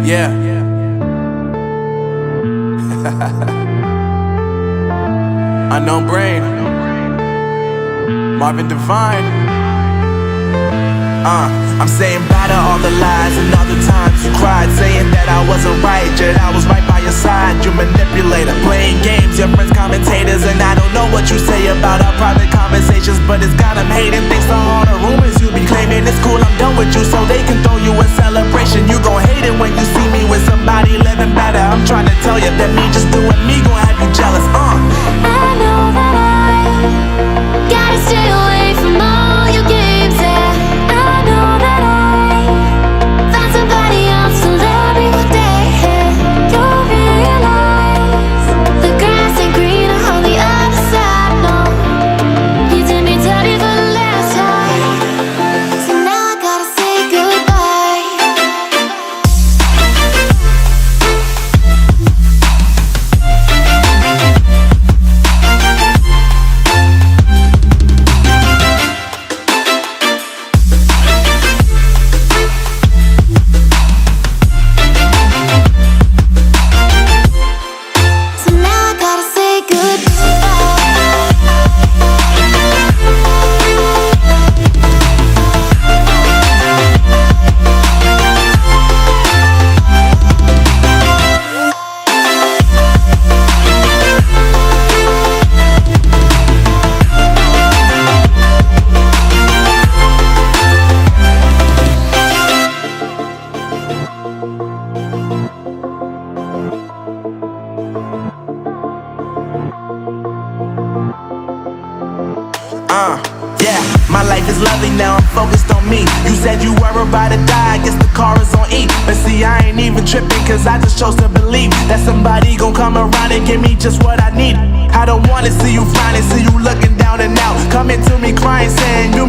Yeah. Unknown Brain, Marvin Devine. I'm saying bye to all the lies and all the times you cried, saying that I wasn't right, yet I was right by your side. You manipulator, playing games, your friends commentators, and I don't know what you say about our private conversations, but it's got them hating. Thanks to all the rumors you be claiming. It's cool, I'm done with you, so they can throw you a celebration. You gon' hate it when you see me with somebody living better. I'm trying to tell you that me just doing me gon' have you jealous. I know that I gotta stay away from all your games, yeah. I know that I found somebody else to love me one day, yeah. You'll realize the grass ain't greener on the other side, no. You did me dirty for the last time, so now I gotta say goodbye. So now I gotta say Yeah, my life is lovely now, I'm focused on me. You said you were about to die, I guess the car is on E. But see, I ain't even tripping, cause I just chose to believe that somebody gon' come around and give me just what I need. I don't wanna see you frowning, see you looking down and out, coming to me crying, saying you